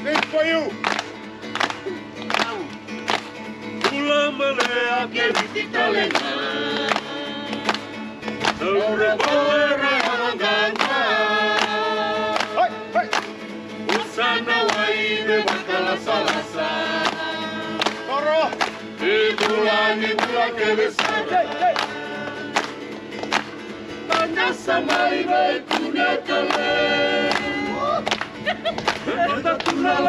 This for you. Ulamarea que visita lenta. Sobre poera yanganga. Hey, hey. Usana waibe bakala salasa. Koro. Ibulani bula que besara. Banda samaibe tunetale. Banda tunala.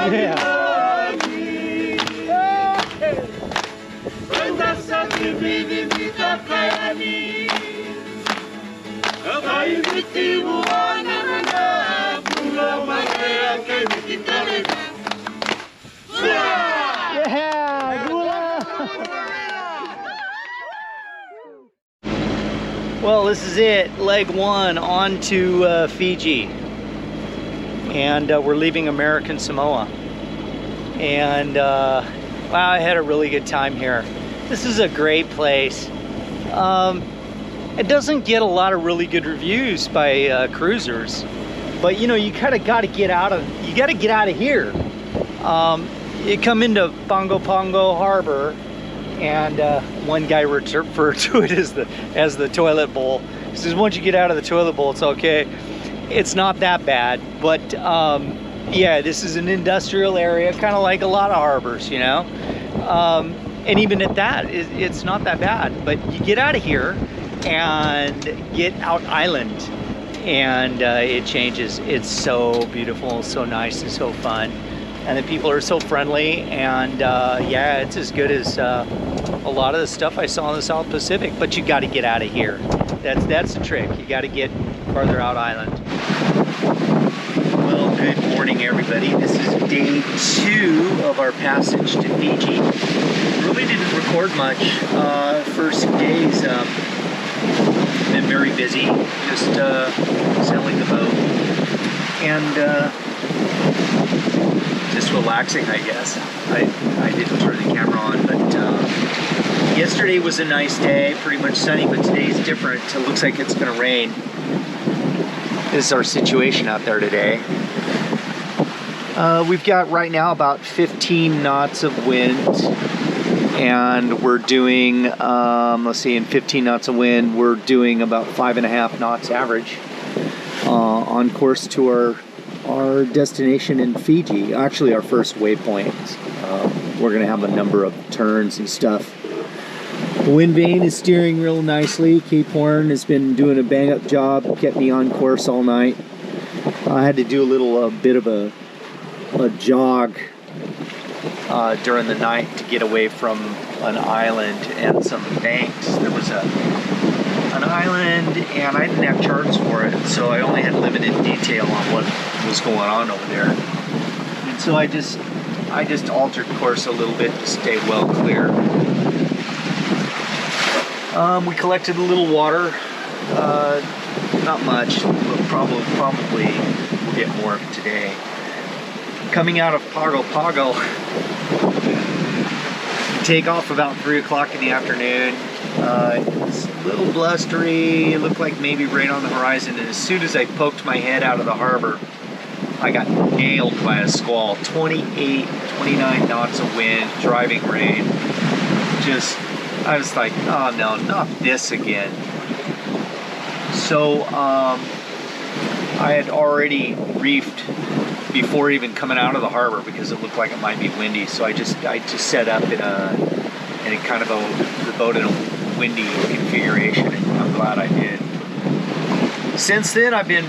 Well, this is it, leg one on to Fiji, and we're leaving American Samoa, and wow, I had a really good time here. This is a great place. It doesn't get a lot of really good reviews by cruisers, but you know, you kind of got to get out of here. You come into Pongo Pongo Harbor, and one guy referred to it as the toilet bowl. He says once you get out of the toilet bowl, it's okay. It's not that bad, but yeah, this is an industrial area, kind of like a lot of harbors, you know. And even at that, it's not that bad. But you get out of here and get out island, and it changes. It's so beautiful, so nice, and so fun. And the people are so friendly, and yeah, it's as good as a lot of the stuff I saw in the South Pacific. But you got to get out of here. That's the trick. You got to get farther out island. Well, good morning, everybody. This is day 2 of our passage to Fiji. Really didn't record much. First days, been very busy, just sailing the boat, and just relaxing, I guess. I didn't turn the camera on, but yesterday was a nice day, pretty much sunny, but today's different. It looks like it's gonna rain. This is our situation out there today. We've got right now about 15 knots of wind, and we're doing, let's see, in 15 knots of wind, we're doing about 5.5 knots average on course to our destination in Fiji, actually our first waypoint. We're gonna have a number of turns and stuff. The wind vane is steering real nicely. Cape Horn has been doing a bang-up job, kept me on course all night. I had to do a little bit of a jog during the night to get away from an island and some banks. There was an island, and I didn't have charts for it, so I only had limited detail on what was going on over there. And so I just altered course a little bit to stay well clear. We collected a little water, not much, but probably we'll get more of it today. Coming out of Pago Pago, take off about 3 o'clock in the afternoon. It's a little blustery, it looked like maybe rain on the horizon, and as soon as I poked my head out of the harbor, I got nailed by a squall. 28, 29 knots of wind, driving rain. I was like, oh no, not this again. So I had already reefed before even coming out of the harbor because it looked like it might be windy. So I just set up in a kind of the boat in a windy configuration, and I'm glad I did. Since then, I've been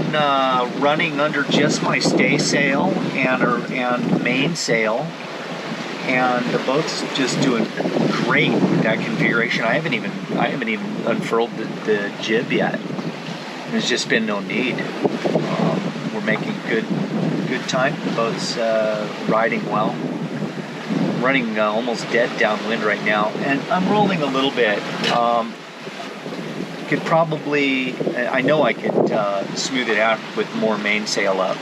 running under just my staysail and mainsail, and the boat's just doing great with that configuration. I haven't even unfurled the jib yet. There's just been no need. We're making good time. The boat's riding well. Running almost dead downwind right now, and I'm rolling a little bit. Could probably, I know I could smooth it out with more mainsail up.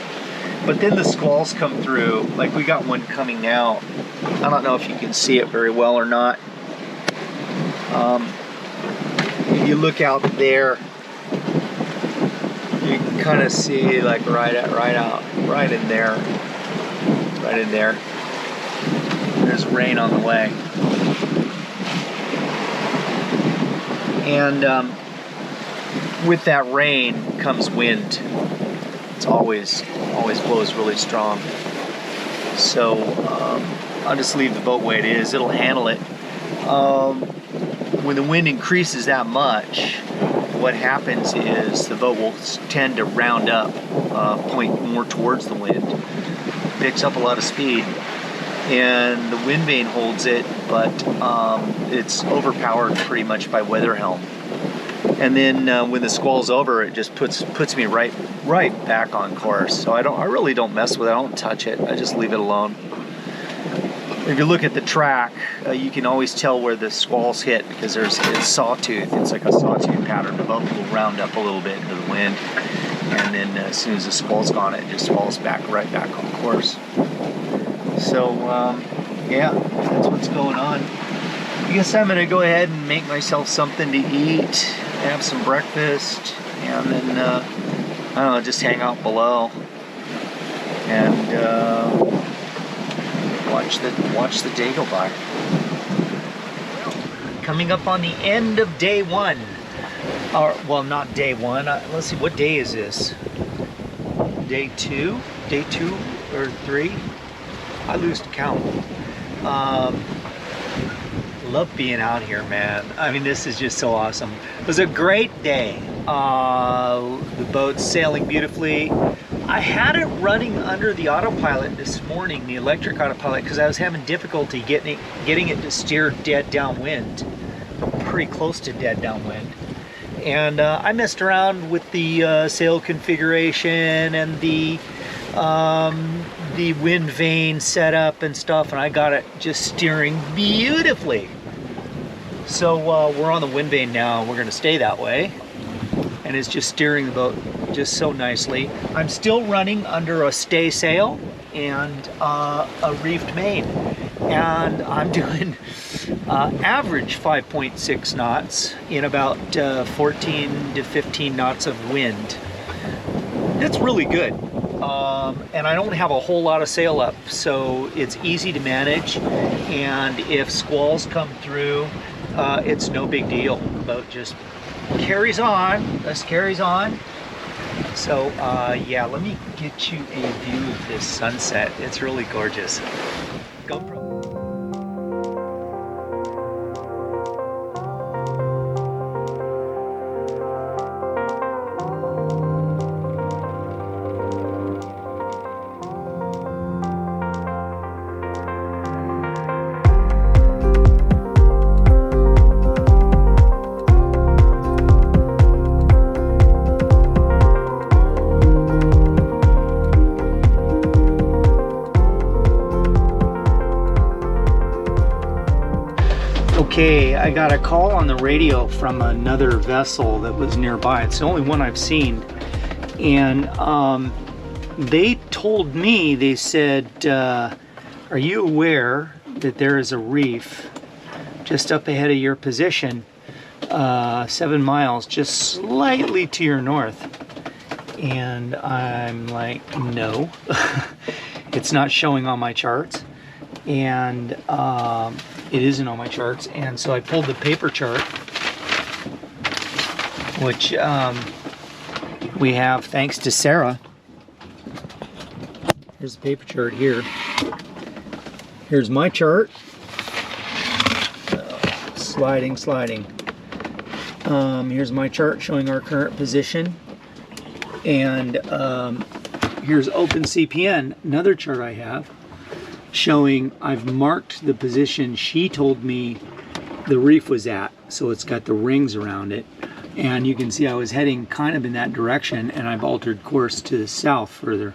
But then the squalls come through, like we got one coming now. I don't know if you can see it very well or not. If you look out there, you can kind of see like right in there. right in there. There's rain on the way. And with that rain comes wind. It's always blows really strong. So I'll just leave the boat the way it is. It'll handle it. When the wind increases that much, what happens is the boat will tend to round up, point more towards the wind, picks up a lot of speed, and the wind vane holds it, but it's overpowered pretty much by weather helm. And then when the squall's over, it just puts me right back on course. So I really don't mess with it. I don't touch it. I just leave it alone. If you look at the track, you can always tell where the squalls hit because it's sawtooth. It's like a sawtooth pattern. The boat will round up a little bit into the wind, and then as soon as the squall's gone, it just falls right back on course. So yeah, that's what's going on. I guess I'm gonna go ahead and make myself something to eat, have some breakfast, and then I don't know, just hang out below and watch the day go by. Coming up on the end of day one, or well, not day one. Let's see, what day is this? Day two or three? I lose count. Love being out here, man. I mean, this is just so awesome. It was a great day. The boat's sailing beautifully. I had it running under the autopilot this morning, the electric autopilot, because I was having difficulty getting it to steer dead downwind, pretty close to dead downwind. And I messed around with the sail configuration and the wind vane setup and stuff, and I got it just steering beautifully. So we're on the wind vane now. We're going to stay that way, and it's just steering the boat just so nicely. I'm still running under a stay sail and a reefed main, and I'm doing average 5.6 knots in about 14 to 15 knots of wind. That's really good. And I don't have a whole lot of sail up, so it's easy to manage, and if squalls come through, it's no big deal. The boat just carries on. This carries on. So yeah, let me get you a view of this sunset. It's really gorgeous. GoPro. Okay, I got a call on the radio from another vessel that was nearby. It's the only one I've seen. And they told me, they said, are you aware that there is a reef just up ahead of your position, 7 miles, just slightly to your north? And I'm like, no, it's not showing on my charts. And it isn't on my charts, and so I pulled the paper chart, which we have thanks to Sarah. Here's the paper chart here. Here's my chart. Sliding. Here's my chart showing our current position, and here's OpenCPN, another chart I have, showing I've marked the position she told me the reef was at, so it's got the rings around it, and you can see I was heading kind of in that direction, and I've altered course to the south further.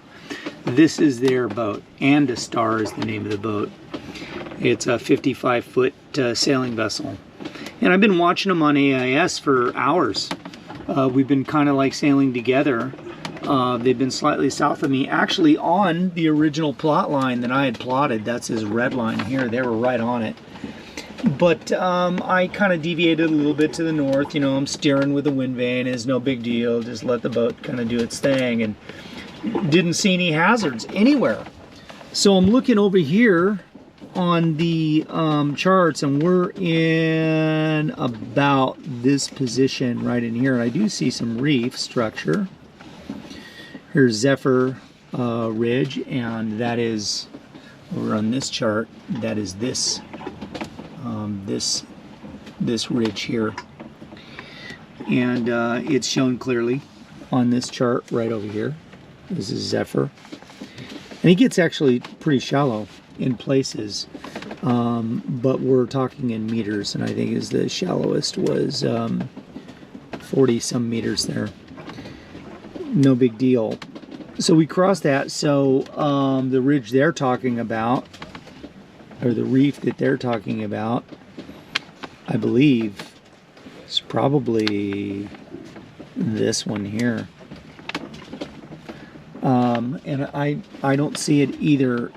This is their boat, and a Star is the name of the boat. It's a 55-foot sailing vessel, and I've been watching them on AIS for hours. We've been kind of like sailing together. They've been slightly south of me, actually on the original plot line that I had plotted. That's his red line here. They were right on it. But I kind of deviated a little bit to the north. You know, I'm steering with the wind vane. It's no big deal. Just let the boat kind of do its thing. And didn't see any hazards anywhere. So I'm looking over here on the charts, and we're in about this position right in here. And I do see some reef structure. Here's Zephyr Ridge, and that is over on this chart. That is this this ridge here, and it's shown clearly on this chart right over here. This is Zephyr, and it gets actually pretty shallow in places, but we're talking in meters, and I think is the shallowest was 40 some meters there. No big deal. So we crossed that. So the ridge they're talking about, or the reef that they're talking about, I believe is probably this one here. And I don't see it either.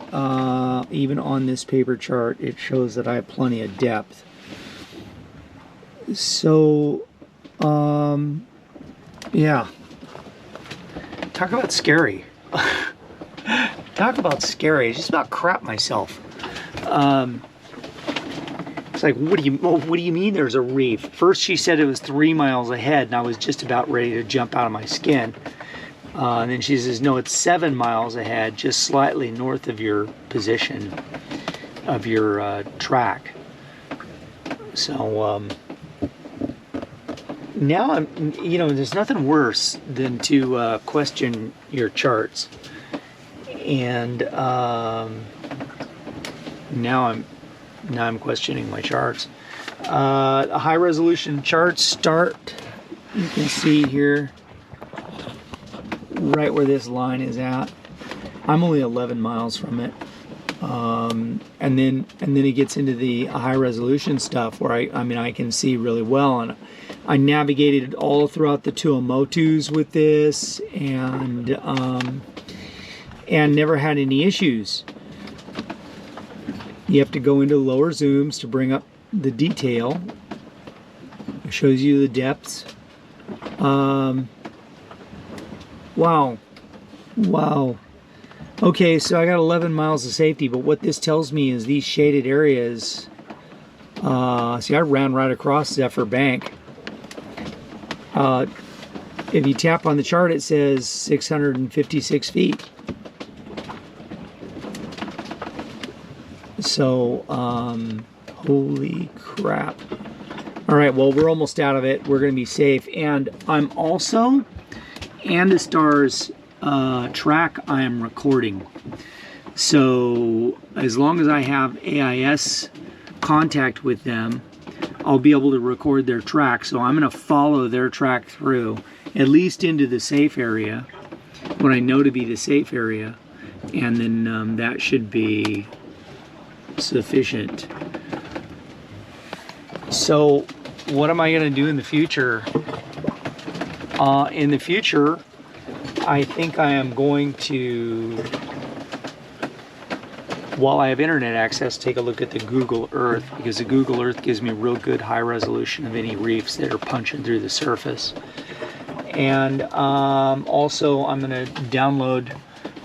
Even on this paper chart, it shows that I have plenty of depth. So, yeah. Talk about scary. Talk about scary. I just about crap myself. It's like, what do you mean there's a reef? First she said it was 3 miles ahead, and I was just about ready to jump out of my skin. And then she says, no, it's 7 miles ahead, just slightly north of your position of your track. So now I'm, you know, there's nothing worse than to question your charts. And now I'm questioning my charts. High resolution charts start. You can see here, right where this line is at. I'm only 11 miles from it, and then it gets into the high resolution stuff where I mean I can see really well, and I navigated all throughout the Tuamotus with this, and never had any issues. You have to go into lower zooms to bring up the detail. It shows you the depths. Wow. Okay, so I got 11 miles of safety, but what this tells me is these shaded areas. See, I ran right across Zephyr Bank. If you tap on the chart, it says 656 feet. So, holy crap. All right, well, we're almost out of it. We're going to be safe. And I'm also, Andestar's track I am recording. So as long as I have AIS contact with them, I'll be able to record their track. So I'm going to follow their track through, at least into the safe area, what I know to be the safe area. And then that should be sufficient. So what am I going to do in the future? In the future, I think I am going to, while I have internet access, take a look at the Google Earth, because the Google Earth gives me a real good high resolution of any reefs that are punching through the surface. And also I'm going to download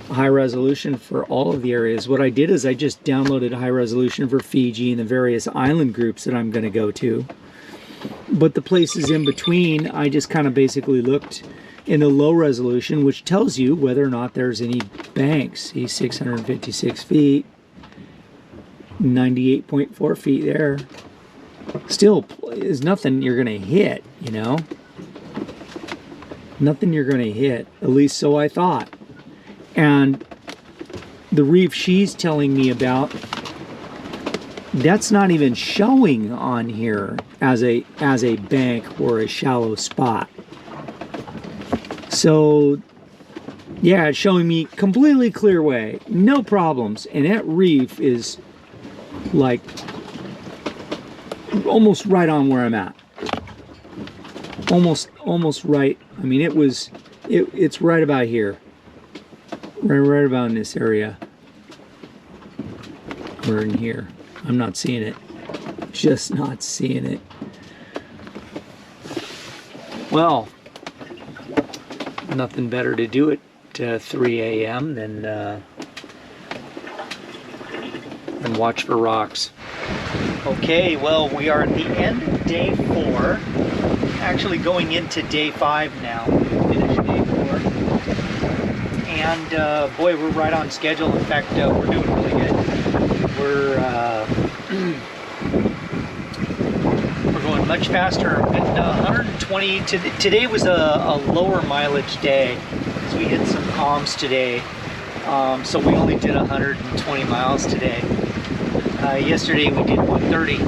high resolution for all of the areas. What I did is I just downloaded high resolution for Fiji and the various island groups that I'm going to go to. But the places in between, I just kind of basically looked in the low resolution, which tells you whether or not there's any banks. See, 656 feet, 98.4 feet there. Still is nothing you're going to hit, you know? Nothing you're going to hit, at least so I thought. And the reef she's telling me about, that's not even showing on here as a bank or a shallow spot. So yeah, it's showing me completely clear way, no problems. And that reef is like almost right on where I'm at. Almost right. I mean, it's right about here. Right about in this area. Or in here. I'm not seeing it. Just not seeing it. Well, nothing better to do at 3 a.m. than and watch for rocks. Okay, well, we are at the end of day 4. Actually going into day 5 now. We finished day 4. And boy, we're right on schedule. In fact, we're doing really good. We're going much faster. At 120. Today was a lower mileage day, because we hit some calms today. So we only did 120 miles today. Yesterday we did 130,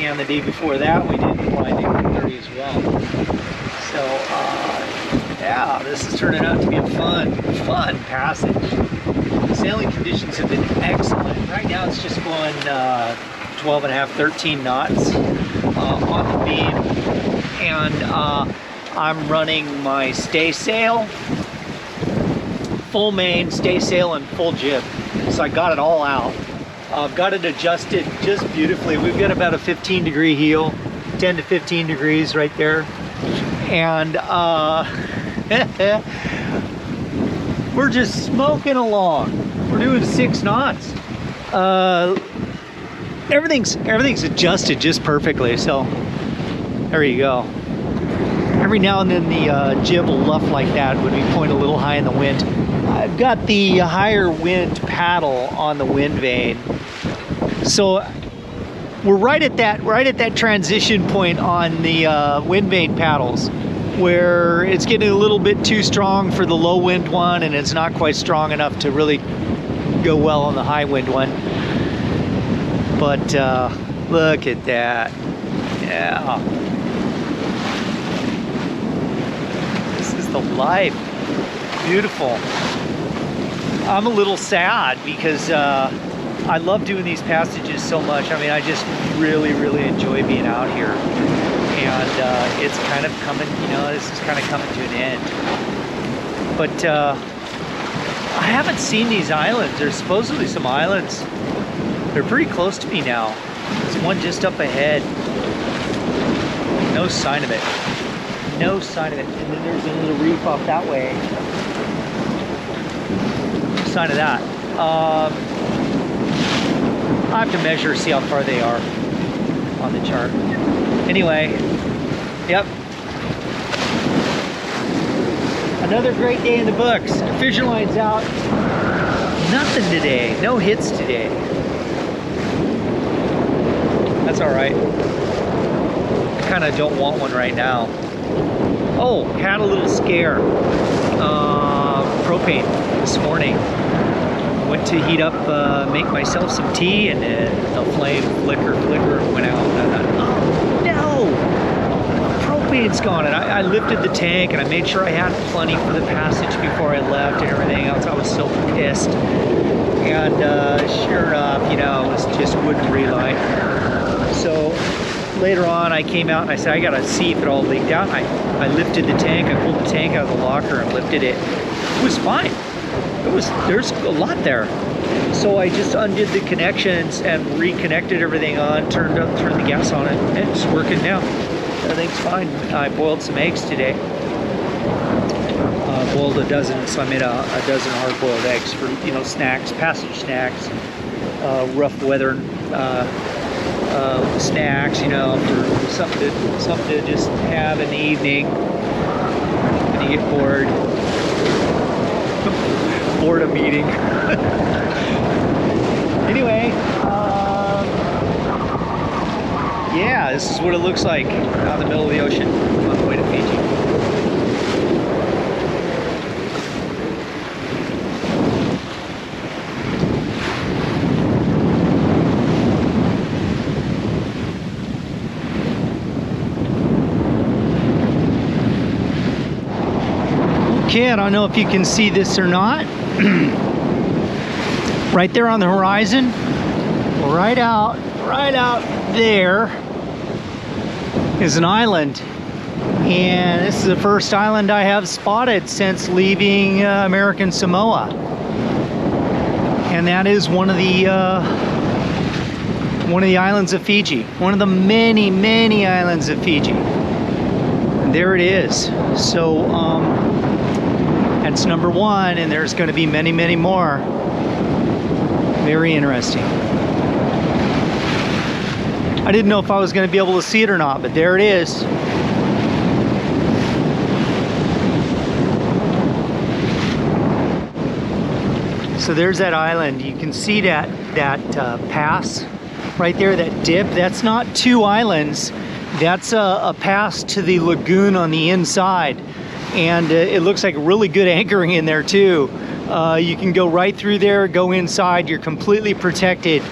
and the day before that we did 130 as well. So yeah, this is turning out to be a fun passage. The sailing conditions have been excellent. Right now it's just going 12 and a half, 13 knots on the beam, and I'm running my stay sail, full main, stay sail, and full jib. So I got it all out. I've got it adjusted just beautifully. We've got about a 15-degree heel, 10 to 15 degrees right there. And we're just smoking along. We're doing 6 knots. Everything's adjusted just perfectly, so there you go. Every now and then the jib will luff like that when we point a little high in the wind. I've got the higher wind paddle on the wind vane, so we're right at that transition point on the wind vane paddles, where it's getting a little bit too strong for the low wind one, and it's not quite strong enough to really go well on the high wind one. But look at that, yeah. This is the life. Beautiful. I'm a little sad because I love doing these passages so much. I mean, I just really enjoy being out here, and it's kind of coming, you know, this is kind of coming to an end. But I haven't seen these islands. There's supposedly some islands. They're pretty close to me now. There's one just up ahead. No sign of it. No sign of it. And then there's a little reef off that way. No sign of that. I have to measure, see how far they are on the chart. Anyway, yep. Another great day in the books. Fishing line's out. Nothing today. No hits today. That's all right. Kind of don't want one right now. Oh, had a little scare. Propane this morning. Went to heat up, make myself some tea, and the flame flicker went out. And I thought, oh no, propane's gone. And I lifted the tank, and I made sure I had plenty for the passage before I left and everything else. I was so pissed. And sure enough, you know, it was just wouldn't relight. So later on, I came out and I said, I gotta see if it all leaked out. And I lifted the tank, I pulled the tank out of the locker and lifted it. It was fine. There's a lot there. So I just undid the connections and reconnected everything on, turned the gas on, and it's working now. Everything's fine. I boiled some eggs today. Boiled a dozen, so I made a dozen hard-boiled eggs for, you know, snacks, passage snacks, rough weather snacks, you know, for something to just have in the evening when you get bored. Boredom eating. Anyway, yeah, this is what it looks like out in the middle of the ocean on the way to Fiji. Okay, I don't know if you can see this or not. Right there on the horizon, right out there is an island, and this is the first island I have spotted since leaving American Samoa, and that is one of the islands of Fiji, one of the many islands of Fiji. And there it is. So that's number 1, and there's going to be many more. Very interesting. I didn't know if I was going to be able to see it or not, but there it is. So there's that island. You can see that pass right there, that dip. That's not two islands. That's a pass to the lagoon on the inside. And it looks like really good anchoring in there too. You can go right through there, go inside. You're completely protected.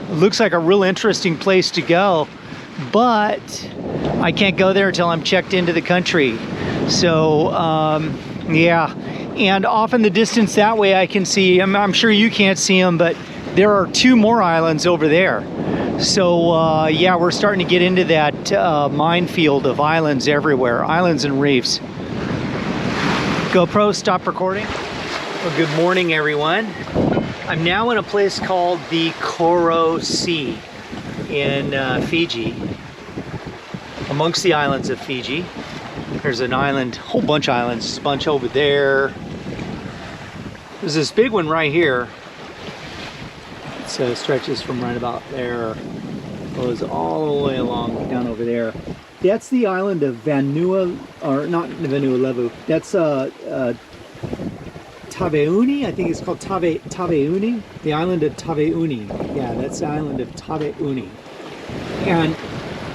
Looks like a real interesting place to go, but I can't go there until I'm checked into the country. So yeah, and off in the distance that way I can see, I'm sure you can't see them, but there are two more islands over there. So yeah, we're starting to get into that minefield of islands everywhere, islands and reefs. GoPro, stop recording. Well, good morning everyone. I'm now in a place called the Koro Sea in Fiji, amongst the islands of Fiji. There's an island, whole bunch of islands, a bunch over there. There's this big one right here. It stretches from right about there, goes all the way along down over there. That's the island of Vanua, or not Vanuatu. That's Taveuni, I think it's called Taveuni, the island of Taveuni. Yeah, that's the island of Taveuni. And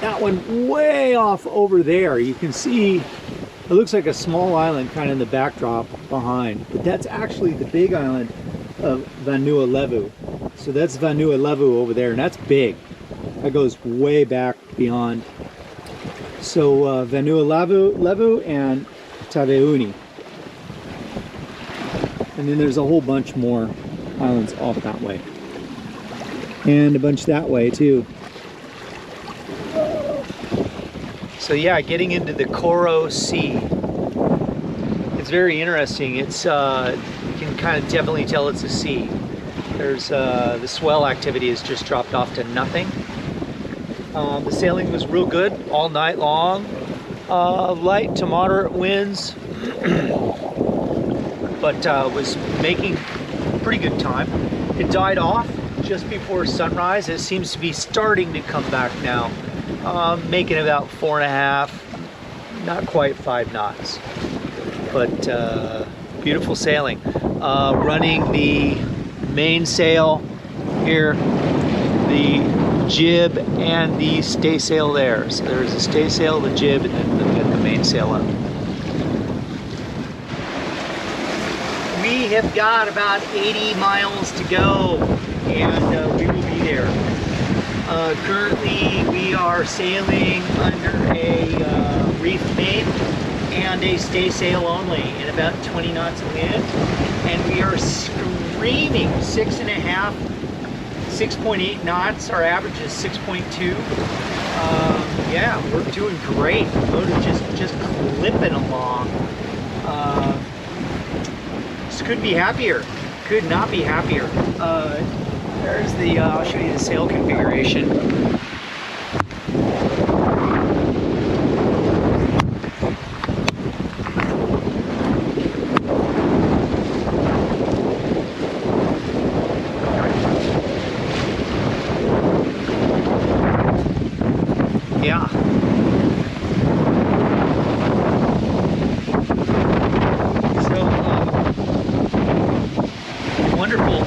that one way off over there, you can see, it looks like a small island kind of in the backdrop behind, but that's actually the big island of Vanuatu. So that's Vanuatu over there, and that's big. That goes way back beyond. So Vanuatu and Taveuni. And then there's a whole bunch more islands off that way. And a bunch that way too. So yeah, getting into the Koro Sea. It's very interesting. It's, you can kind of definitely tell it's a sea. There's, the swell activity has just dropped off to nothing. The sailing was real good all night long. Light to moderate winds. But was making pretty good time. It died off just before sunrise. It seems to be starting to come back now, making about 4.5, not quite 5 knots. But beautiful sailing. Running the mainsail here, the jib, and the staysail there. So there's a staysail, the jib, and then the mainsail up. We have got about 80 miles to go, and we will be there. Currently, we are sailing under a reef main and a staysail only in about 20 knots of wind, and we are screaming 6.5, 6.8 knots. Our average is 6.2. Yeah, we're doing great. The boat is just clipping along. Couldn't be happier. Could not be happier. There's the, I'll show you the sail configuration. Yeah. Wonderful.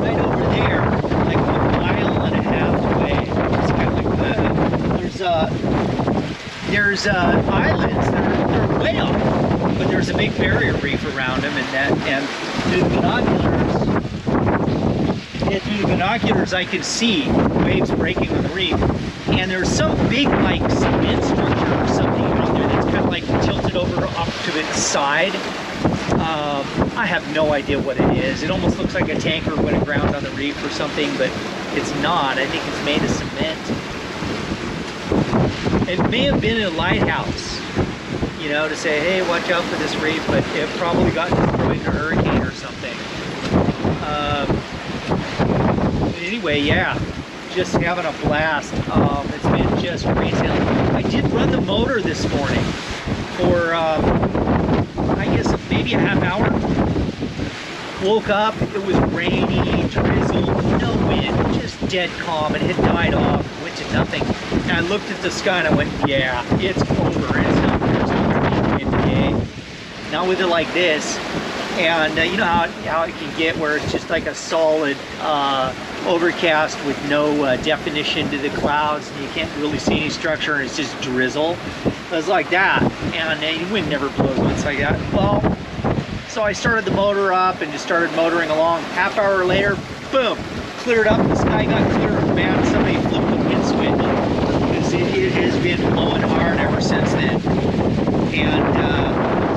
Right over there, like 1.5 miles away. It's kind of like there's islands that are way off, but there's a big barrier reef around them, and through the binoculars, I can see waves breaking on the reef, and there's some big like cement structure or something out there that's kind of like tilted over off to its side. I have no idea what it is. It almost looks like a tanker went aground on the reef or something, but it's not. I think it's made of cement. It may have been a lighthouse, you know, to say, hey, watch out for this reef, but it probably got destroyed in a hurricane or something. Anyway, yeah, just having a blast. It's been just great sailing. I did run the motor this morning for, I guess maybe a half hour, woke up, it was rainy, drizzle, no wind, just dead calm. It had died off, went to nothing. And I looked at the sky and I went, yeah, it's over. There's not gonna be wind today. Not with it like this. And you know how it can get where it's just like a solid overcast with no definition to the clouds, and you can't really see any structure, and it's just drizzle. It was like that, and the wind never blows when it's like that. Well, so I started the motor up and just started motoring along. Half hour later, boom, cleared up, the sky got clearer. Man, somebody flipped the wind switch, because it has been blowing hard ever since then. And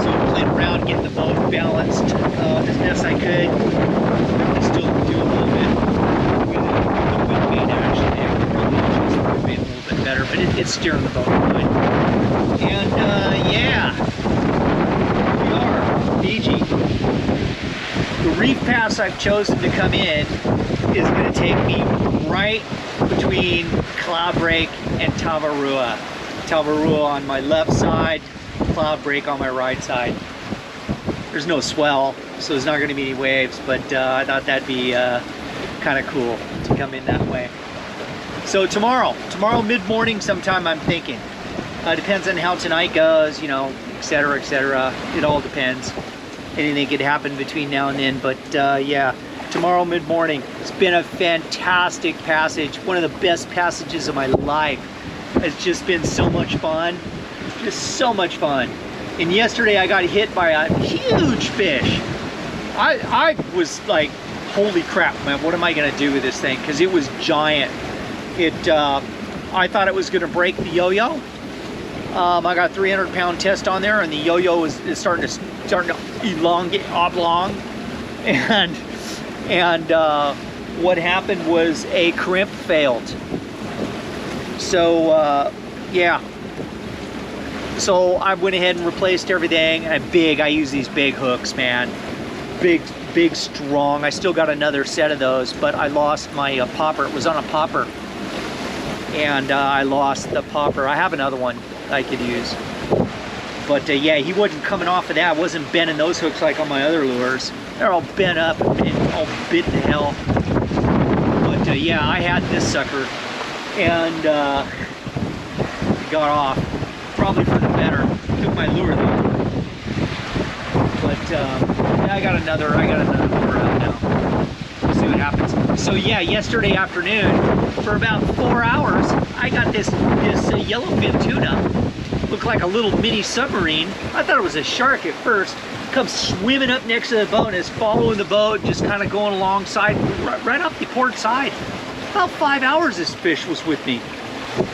so I played around getting the boat balanced as best I could. I still do a little bit with the wind vane, actually. I could probably adjust the wind vane a little bit better, but it's steering the boat good. And yeah, here we are, Fiji. The reef pass I've chosen to come in is going to take me right between Cloudbreak and Tavarua. Tavarua on my left side, Cloudbreak on my right side. There's no swell, so there's not going to be any waves, but I thought that'd be kind of cool to come in that way. So tomorrow mid-morning sometime, I'm thinking. Depends on how tonight goes, you know, etc., etc. It all depends. Anything could happen between now and then, but yeah, tomorrow mid-morning. It's been a fantastic passage, one of the best passages of my life. It's just been so much fun, just so much fun. And yesterday I got hit by a huge fish. I was like, holy crap, man, what am I gonna do with this thing? Because it was giant. I thought it was gonna break the yo-yo. I got 300-pound test on there, and the yo-yo is starting to elongate, oblong, and what happened was a crimp failed. So yeah, so I went ahead and replaced everything. And I use these big hooks, man, big, strong. I still got another set of those, but I lost my popper. It was on a popper, and I lost the popper. I have another one I could use, but yeah, he wasn't coming off of that. I wasn't bending those hooks like on my other lures. They're all bent up and all bit to hell. But yeah, I had this sucker, and got off, probably for the better. Took my lure though, but yeah, I got another lure out now. We'll see what happens. So yeah, yesterday afternoon, for about 4 hours, I got this yellowfin tuna. Looked like a little mini submarine. I thought it was a shark at first. Comes swimming up next to the boat and is following the boat, just kind of going alongside, right up the port side. About 5 hours this fish was with me.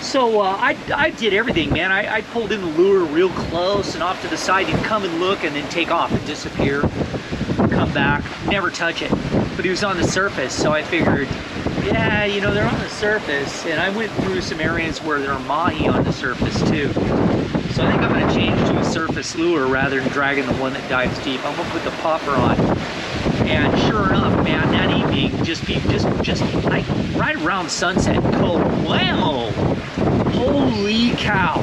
So I did everything, man. I pulled in the lure real close and off to the side. He'd come and look and then take off and disappear, come back, never touch it. But he was on the surface, so I figured, yeah, you know, they're on the surface. And I went through some areas where there are mahi on the surface too. So I think I'm going to change to a surface lure rather than dragging the one that dives deep. I'm going to put the popper on. And sure enough, man, that evening, just like right around sunset, cold. Wow! Holy cow!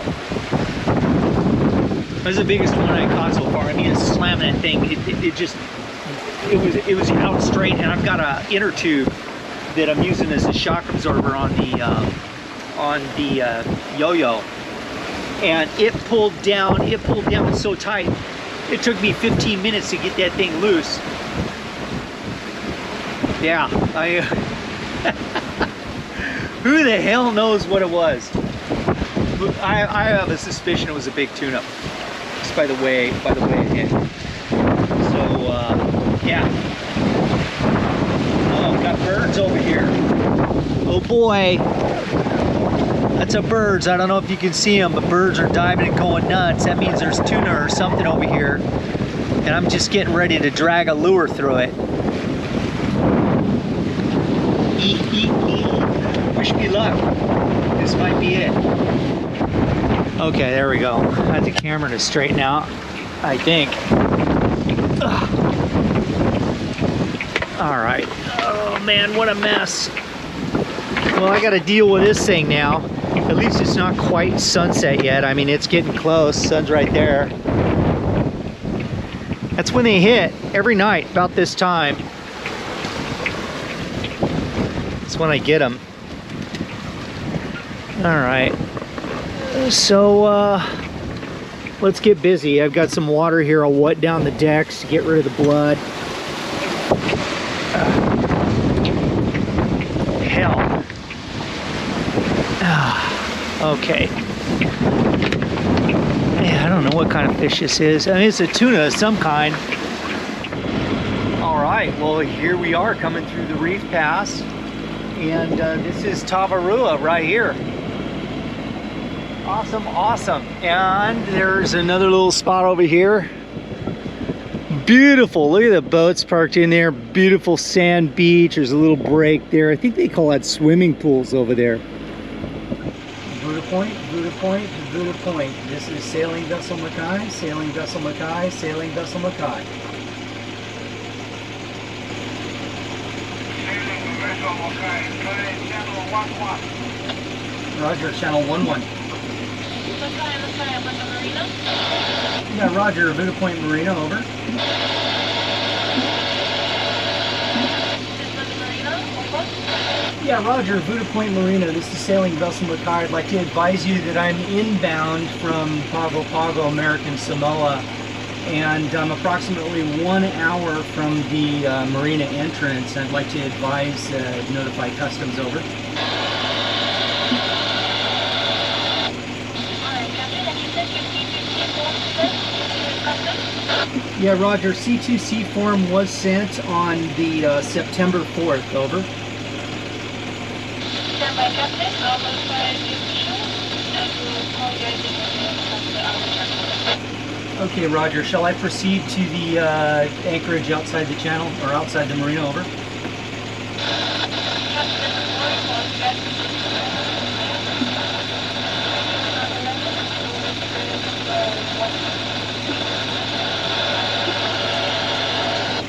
That's the biggest one I caught so far. I mean, it's slamming that thing. It was out straight, and I've got a inner tube that I'm using as a shock absorber on the yo-yo. And it pulled down so tight. It took me 15 minutes to get that thing loose. Yeah, who the hell knows what it was? I have a suspicion it was a big tuna, just by the way it hit. So yeah. Oh, got birds over here. Oh boy. That's a birds. I don't know if you can see them, but birds are diving and going nuts. That means there's tuna or something over here. And I'm just getting ready to drag a lure through it. Wish me luck. This might be it. Okay, there we go. I had the camera to straighten out, I think. Ugh. All right. Oh man, what a mess. Well, I got to deal with this thing now. At least it's not quite sunset yet. I mean, it's getting close. Sun's right there. That's when they hit, every night about this time. That's when I get them. All right, so let's get busy. I've got some water here. I'll wet down the decks to get rid of the blood. Hell. Okay. Yeah, I don't know what kind of fish this is. I mean, it's a tuna of some kind. All right, well, here we are coming through the reef pass. And this is Tavarua right here. Awesome, awesome. And there's another little spot over here. Beautiful. Look at the boats parked in there. Beautiful sand beach. There's a little break there. I think they call that swimming pools over there. Buddha Point, Buddha Point, Buddha Point. This is Sailing Vessel Mackay, Sailing Vessel Mackay, Sailing Vessel Mackay. Roger, channel 11. Yeah, Roger, Buddha Point Marina, over. Yeah, Roger, Buddha Point Marina. This is Sailing Vessel Mackay. I'd like to advise you that I'm inbound from Pago Pago, American Samoa, and I'm approximately 1 hour from the marina entrance. I'd like to advise, notify customs, over. Yeah, Roger, C2C form was sent on the September 4th, over. Okay, Roger, shall I proceed to the anchorage outside the channel, or outside the marina, over?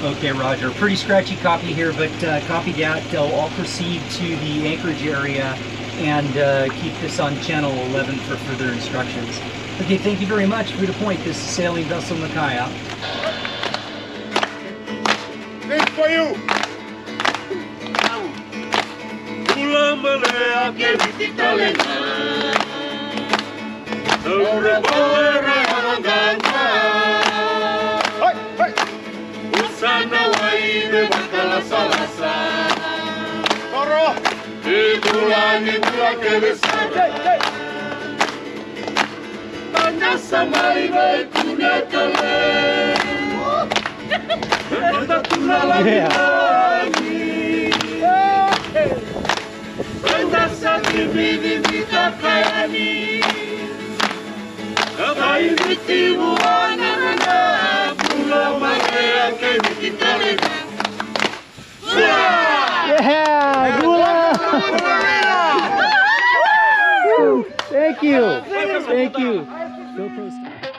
Okay, Roger. Pretty scratchy copy here, but copy that. I'll proceed to the anchorage area and keep this on channel 11 for further instructions. Okay, thank you very much. Buddha Point, this is Sailing Vessel Mackay out. This for you. Sana waibe bakala salasa. Koro. Itulani bulake besara. Banda samaibe tunetale. Banda tunalani. Banda sakibidi bitakayani. Kabai bitibu anana. Yeah, Gula! Thank you. Thank you. GoPro style.